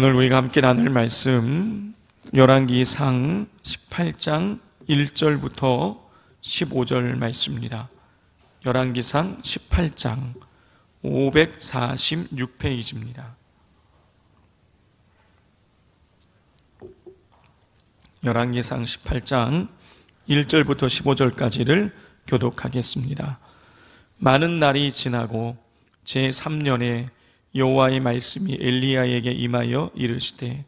오늘 우리가 함께 나눌 말씀 열왕기상 18장 1절부터 15절 말씀입니다. 열왕기상 18장 546페이지입니다. 열왕기상 18장 1절부터 15절까지를 교독하겠습니다. 많은 날이 지나고 제3년에 여호와의 말씀이 엘리야에게 임하여 이르시되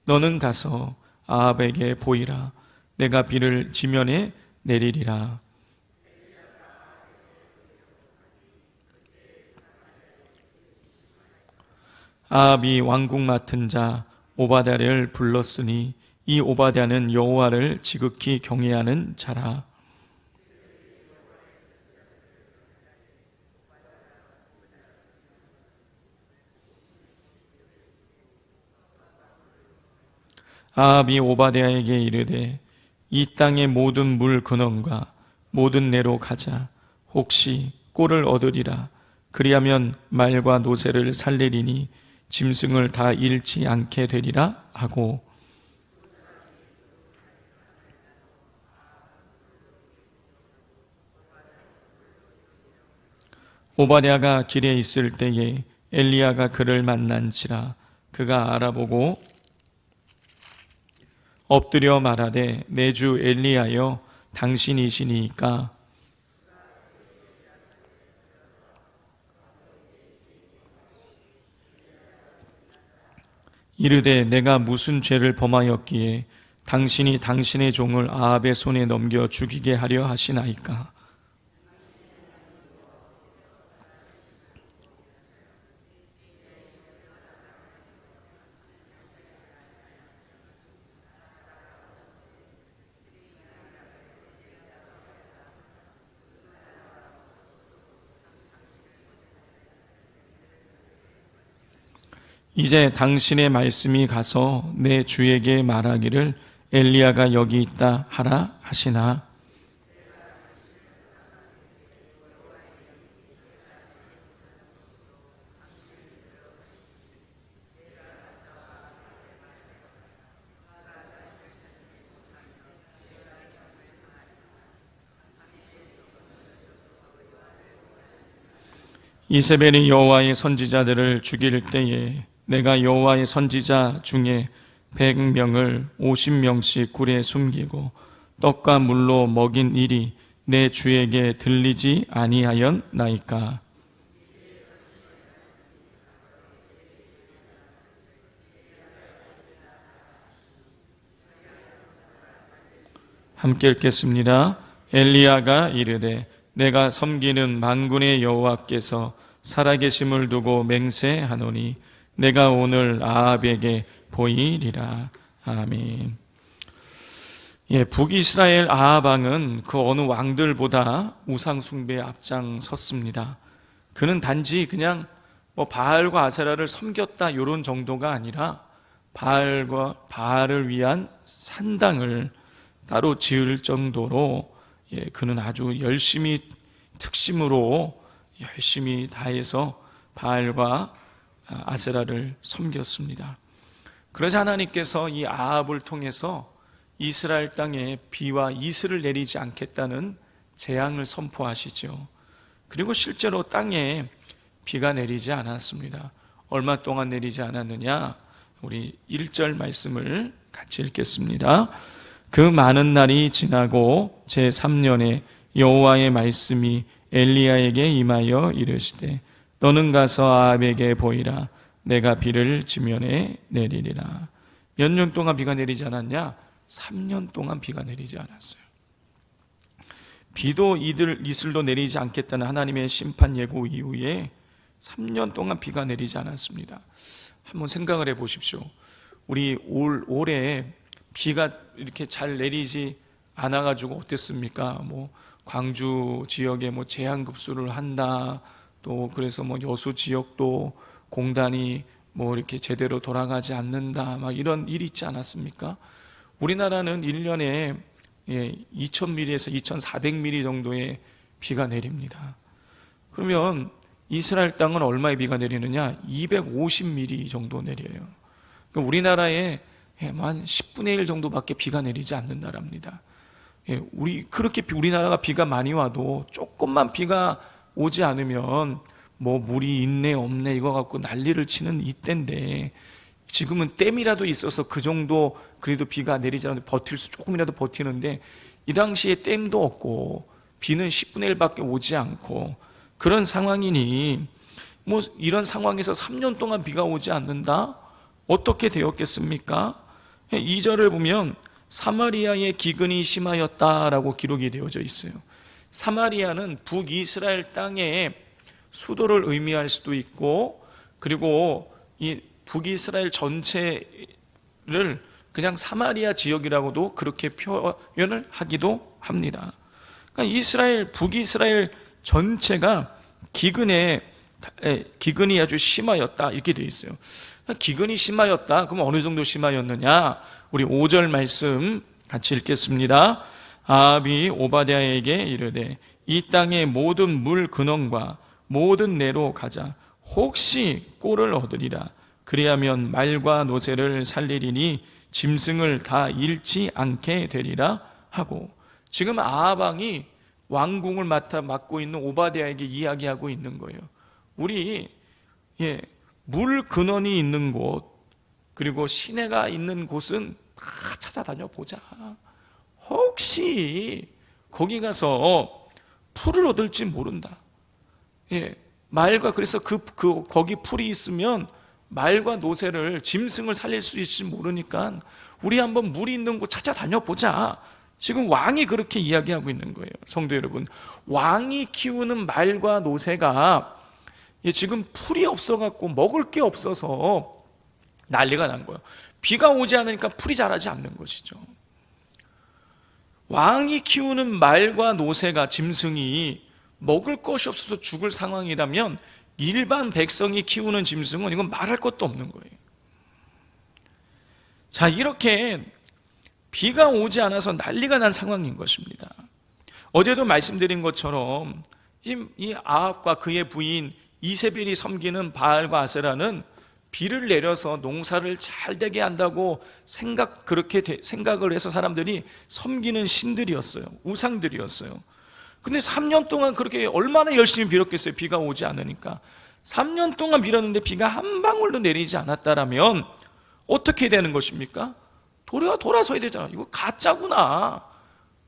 너는 가서 아합에게 보이라. 내가 비를 지면에 내리리라. 아합이 왕궁 맡은 자 오바댜를 불렀으니 이 오바댜는 여호와를 지극히 경외하는 자라. 아합이 오바댜에게 이르되 이 땅의 모든 물 근원과 모든 내로 가자. 혹시 꼴을 얻으리라. 그리하면 말과 노새를 살리리니 짐승을 다 잃지 않게 되리라 하고, 오바댜가 길에 있을 때에 엘리야가 그를 만난지라. 그가 알아보고 엎드려 말하되 내 주 엘리야여 당신이시니까 이르되 내가 무슨 죄를 범하였기에 당신이 당신의 종을 아합의 손에 넘겨 죽이게 하려 하시나이까. 이제 당신의 말씀이 가서 내 주에게 말하기를 엘리야가 여기 있다 하라 하시나. 이세벨이 여호와의 선지자들을 죽일 때에 내가 여호와의 선지자 중에 100명을 50명씩 굴에 숨기고 떡과 물로 먹인 일이 내 주에게 들리지 아니하였나이까. 함께 읽겠습니다. 엘리야가 이르되 내가 섬기는 만군의 여호와께서 살아계심을 두고 맹세하노니 내가 오늘 아합에게 보이리라. 아멘. 북이스라엘 아합 왕은 그 어느 왕들보다 우상 숭배에 앞장섰습니다. 그는 단지 그냥 바알과 아세라를 섬겼다 이런 정도가 아니라 바알을 위한 산당을 따로 지을 정도로 그는 아주 열심히 특심으로 열심히 다해서 바알과 아세라를 섬겼습니다. 그러자 하나님께서 이 아합을 통해서 이스라엘 땅에 비와 이슬을 내리지 않겠다는 재앙을 선포하시죠. 그리고 실제로 땅에 비가 내리지 않았습니다. 얼마 동안 내리지 않았느냐? 우리 1절 말씀을 같이 읽겠습니다. 그 많은 날이 지나고 제3년에 여호와의 말씀이 엘리야에게 임하여 이르시되 너는 가서 아합에게 보이라. 내가 비를 지면에 내리리라. 몇 년 동안 비가 내리지 않았냐? 3년 동안 비가 내리지 않았어요. 비도 이슬도 내리지 않겠다는 하나님의 심판 예고 이후에 3년 동안 비가 내리지 않았습니다. 한번 생각을 해 보십시오. 우리 올해 비가 이렇게 잘 내리지 않아가지고 어땠습니까? 광주 지역에 제한급수를 한다. 또 그래서 여수 지역도 공단이 이렇게 제대로 돌아가지 않는다. 이런 일이 있지 않았습니까? 우리나라는 1년에 2000mm에서 2400mm 정도의 비가 내립니다. 그러면 이스라엘 땅은 얼마의 비가 내리느냐? 250mm 정도 내려요. 그러니까 우리나라에 한 10분의 1 정도밖에 비가 내리지 않는 나라입니다. 그렇게 우리나라가 비가 많이 와도 조금만 비가 오지 않으면 뭐 물이 있네 없네 이거 갖고 난리를 치는 이때인데, 지금은 댐이라도 있어서 그 정도 그래도 비가 내리지 않아도 조금이라도 버티는데, 이 당시에 댐도 없고 비는 10분의 1밖에 오지 않고 그런 상황이니, 뭐 이런 상황에서 3년 동안 비가 오지 않는다? 어떻게 되었겠습니까? 2절을 보면 사마리아의 기근이 심하였다라고 기록이 되어져 있어요. 사마리아는 북이스라엘 땅의 수도를 의미할 수도 있고, 그리고 이 북이스라엘 전체를 그냥 사마리아 지역이라고도 그렇게 표현을 하기도 합니다. 그러니까 북이스라엘 전체가 기근이 아주 심하였다 이렇게 되어 있어요. 기근이 심하였다. 그럼 어느 정도 심하였느냐? 우리 5절 말씀 같이 읽겠습니다. 아합이 오바댜에게 이르되 이 땅의 모든 물 근원과 모든 내로 가자. 혹시 꼴을 얻으리라. 그리하면 말과 노새를 살리리니 짐승을 다 잃지 않게 되리라 하고, 지금 아합 왕이 왕궁을 맡고 있는 오바댜에게 이야기하고 있는 거예요. 우리 물 근원이 있는 곳, 그리고 시내가 있는 곳은 다 찾아다녀 보자. 혹시 거기 가서 풀을 얻을지 모른다. 그래서 거기 풀이 있으면 말과 노새를, 짐승을 살릴 수 있을지 모르니까 우리 한번 물이 있는 곳 찾아다녀 보자. 지금 왕이 그렇게 이야기하고 있는 거예요. 성도 여러분, 왕이 키우는 말과 노새가 지금 풀이 없어갖고 먹을 게 없어서 난리가 난 거예요. 비가 오지 않으니까 풀이 자라지 않는 것이죠. 왕이 키우는 말과 노새가, 짐승이 먹을 것이 없어서 죽을 상황이라면 일반 백성이 키우는 짐승은 이건 말할 것도 없는 거예요. 자, 이렇게 비가 오지 않아서 난리가 난 상황인 것입니다. 어제도 말씀드린 것처럼 이 아합과 그의 부인 이세벨이 섬기는 바알과 아세라는 비를 내려서 농사를 잘 되게 한다고 그렇게 생각을 해서 사람들이 섬기는 신들이었어요. 우상들이었어요. 근데 3년 동안 그렇게 얼마나 열심히 빌었겠어요. 비가 오지 않으니까. 3년 동안 빌었는데 비가 한 방울도 내리지 않았다라면 어떻게 되는 것입니까? 돌아서야 되잖아. 이거 가짜구나.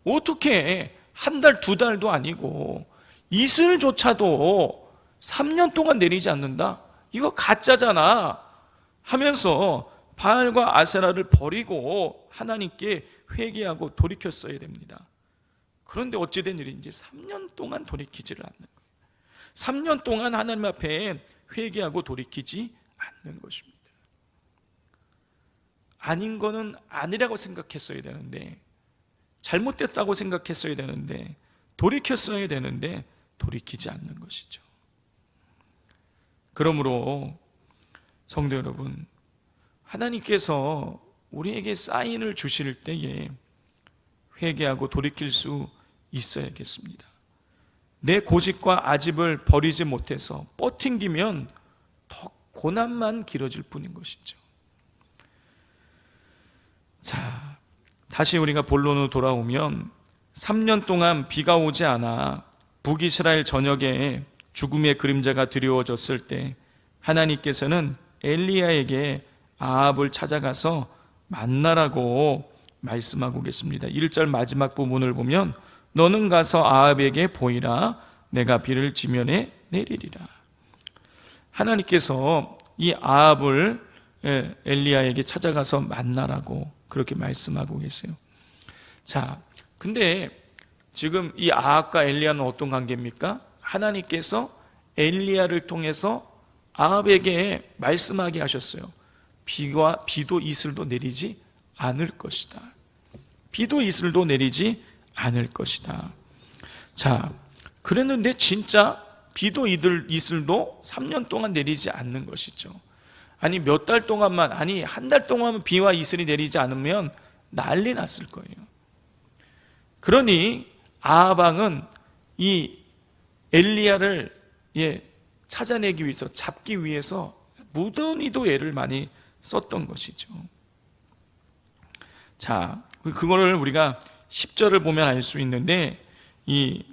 어떻게 한 달, 두 달도 아니고 이슬조차도 3년 동안 내리지 않는다? 이거 가짜잖아 하면서 바알과 아세라를 버리고 하나님께 회개하고 돌이켰어야 됩니다. 그런데 어찌된 일인지 3년 동안 돌이키지를 않는 거예요. 3년 동안 하나님 앞에 회개하고 돌이키지 않는 것입니다. 아닌 거는 아니라고 생각했어야 되는데, 잘못됐다고 생각했어야 되는데, 돌이켰어야 되는데 돌이키지 않는 것이죠. 그러므로 성도 여러분, 하나님께서 우리에게 사인을 주실 때에 회개하고 돌이킬 수 있어야겠습니다. 내 고집과 아집을 버리지 못해서 버팅기면 더 고난만 길어질 뿐인 것이죠. 자, 다시 우리가 본론으로 돌아오면 3년 동안 비가 오지 않아 북이스라엘 전역에 죽음의 그림자가 드리워졌을 때 하나님께서는 엘리야에게 아합을 찾아가서 만나라고 말씀하고 계십니다. 1절 마지막 부분을 보면 너는 가서 아합에게 보이라. 내가 비를 지면에 내리리라. 하나님께서 이 아합을 엘리야에게 찾아가서 만나라고 그렇게 말씀하고 계세요. 자, 근데 지금 이 아합과 엘리야는 어떤 관계입니까? 하나님께서 엘리야를 통해서 아합에게 말씀하게 하셨어요. 비도 이슬도 내리지 않을 것이다. 비도 이슬도 내리지 않을 것이다. 자, 그랬는데 진짜 비도 이슬도 3년 동안 내리지 않는 것이죠. 아니 몇 달 동안만, 아니 한 달 동안만 비와 이슬이 내리지 않으면 난리 났을 거예요. 그러니 아합 왕은 이 엘리야를 찾아내기 위해서, 잡기 위해서 무던히도 애를 많이 썼던 것이죠. 자, 그거를 우리가 10절을 보면 알 수 있는데, 이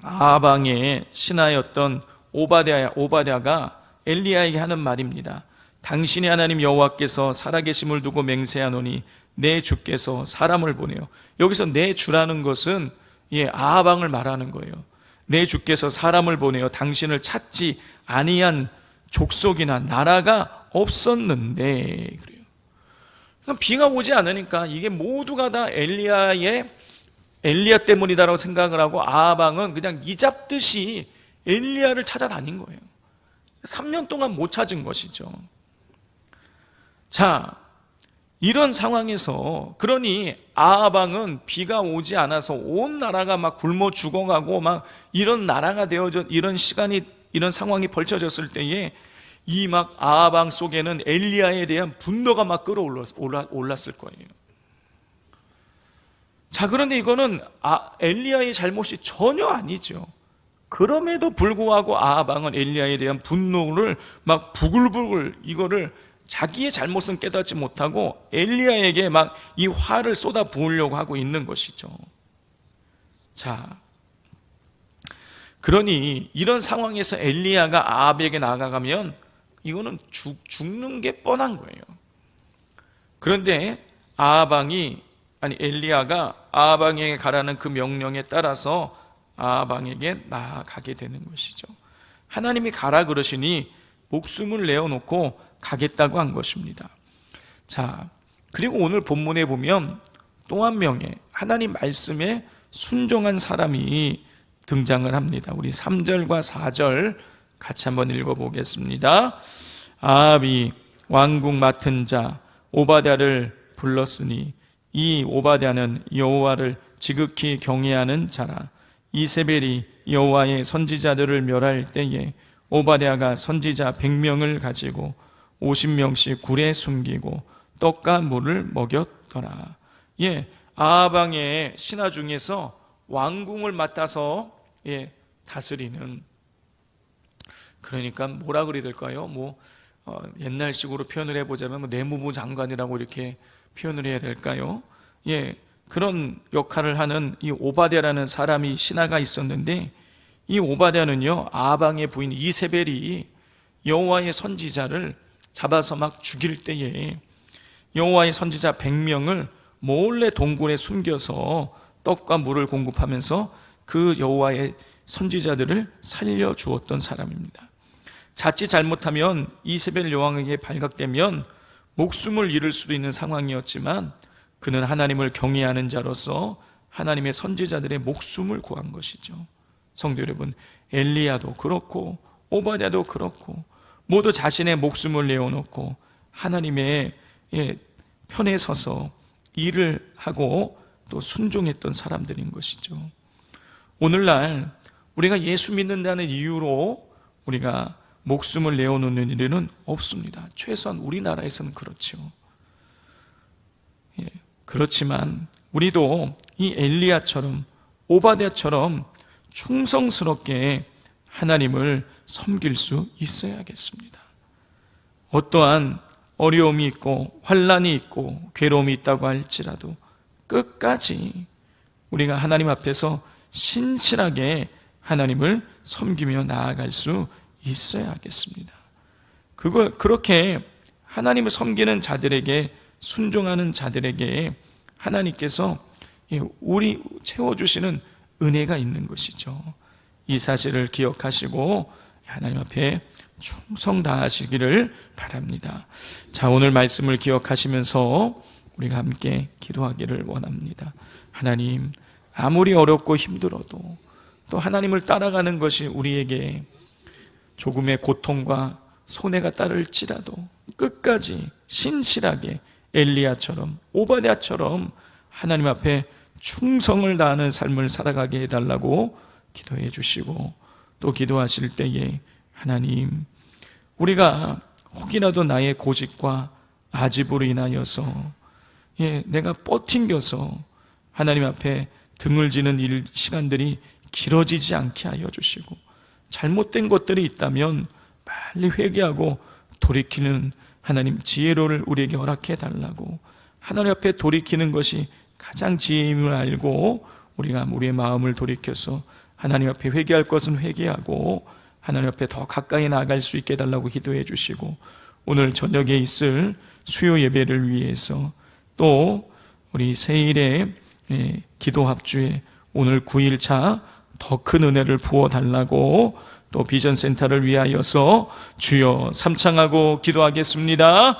아방의 신하였던 오바댜가 엘리야에게 하는 말입니다. 당신이 하나님 여호와께서 살아계심을 두고 맹세하노니 내 주께서 사람을 보내요. 여기서 내 주라는 것은 아방을 말하는 거예요. 내 주께서 사람을 보내요. 당신을 찾지 아니한 족속이나 나라가 없었는데, 그래요. 그럼 비가 오지 않으니까 이게 모두가 다 엘리야 때문이다라고 생각을 하고 아방은 그냥 이잡듯이 엘리야를 찾아다닌 거예요. 3년 동안 못 찾은 것이죠. 자, 이런 상황에서 그러니 아방은 비가 오지 않아서 온 나라가 막 굶어 죽어가고 막 이런 나라가 되어져, 이런 시간이, 이런 상황이 벌쳐졌을 때에 이 막 아방 속에는 엘리야에 대한 분노가 막 끌어올랐을 거예요. 자, 그런데 이거는 엘리야의 잘못이 전혀 아니죠. 그럼에도 불구하고 아방은 엘리야에 대한 분노를 막 부글부글, 이거를 자기의 잘못은 깨닫지 못하고 엘리야에게 막 이 화를 쏟아 부으려고 하고 있는 것이죠. 자, 그러니 이런 상황에서 엘리야가 아합에게 나아가면 이거는 죽는 게 뻔한 거예요. 그런데 엘리야가 아합에게 가라는 그 명령에 따라서 아합에게 나아가게 되는 것이죠. 하나님이 가라 그러시니 목숨을 내어놓고 가겠다고 한 것입니다. 자, 그리고 오늘 본문에 보면 또 한 명의 하나님 말씀에 순종한 사람이 등장을 합니다. 우리 3절과 4절 같이 한번 읽어보겠습니다. 아합이 왕궁 맡은 자 오바댜를 불렀으니 이 오바댜는 여호와를 지극히 경외하는 자라. 이세벨이 여호와의 선지자들을 멸할 때에 오바댜가 선지자 100명을 가지고 50명씩 굴에 숨기고 떡과 물을 먹였더라. 아합왕의 신하 중에서 왕궁을 맡아서 다스리는, 그러니까 뭐라 그래야 될까요? 옛날식으로 표현을 해보자면 내무부 장관이라고 이렇게 표현을 해야 될까요? 그런 역할을 하는 이 오바댜라는 사람이 신하가 있었는데, 이 오바댜는요 아합왕의 부인 이세벨이 여호와의 선지자를 잡아서 막 죽일 때에 여호와의 선지자 100명을 몰래 동굴에 숨겨서 떡과 물을 공급하면서 그 여호와의 선지자들을 살려주었던 사람입니다. 자칫 잘못하면 이세벨 여왕에게 발각되면 목숨을 잃을 수도 있는 상황이었지만 그는 하나님을 경외하는 자로서 하나님의 선지자들의 목숨을 구한 것이죠. 성도 여러분, 엘리야도 그렇고 오바댜도 그렇고 모두 자신의 목숨을 내어놓고 하나님의 편에 서서 일을 하고 또 순종했던 사람들인 것이죠. 오늘날 우리가 예수 믿는다는 이유로 우리가 목숨을 내어놓는 일은 없습니다. 최소한 우리나라에서는 그렇죠. 그렇지만 우리도 이 엘리야처럼 오바댜처럼 충성스럽게 하나님을 섬길 수 있어야겠습니다. 어떠한 어려움이 있고 환난이 있고 괴로움이 있다고 할지라도 끝까지 우리가 하나님 앞에서 신실하게 하나님을 섬기며 나아갈 수 있어야겠습니다. 그렇게 하나님을 섬기는 자들에게, 순종하는 자들에게 하나님께서 우리 채워주시는 은혜가 있는 것이죠. 이 사실을 기억하시고 하나님 앞에 충성 다하시기를 바랍니다. 자, 오늘 말씀을 기억하시면서 우리가 함께 기도하기를 원합니다. 하나님, 아무리 어렵고 힘들어도 또 하나님을 따라가는 것이 우리에게 조금의 고통과 손해가 따를지라도 끝까지 신실하게 엘리야처럼 오바댜처럼 하나님 앞에 충성을 다하는 삶을 살아가게 해달라고 기도해 주시고, 또 기도하실 때에 하나님, 우리가 혹이라도 나의 고집과 아집으로 인하여서 내가 버팅겨서 하나님 앞에 등을 지는 시간들이 길어지지 않게 하여 주시고, 잘못된 것들이 있다면 빨리 회개하고 돌이키는 하나님 지혜로를 우리에게 허락해 달라고, 하나님 앞에 돌이키는 것이 가장 지혜임을 알고 우리가 우리의 마음을 돌이켜서 하나님 앞에 회개할 것은 회개하고 하나님 앞에 더 가까이 나아갈 수 있게 해달라고 기도해 주시고, 오늘 저녁에 있을 수요 예배를 위해서 또 우리 새일의 기도 합주에 오늘 9일차 더 큰 은혜를 부어달라고 또 비전센터를 위하여서 주여 삼창하고 기도하겠습니다.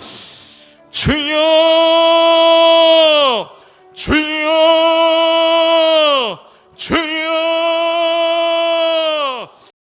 주여 주여 주여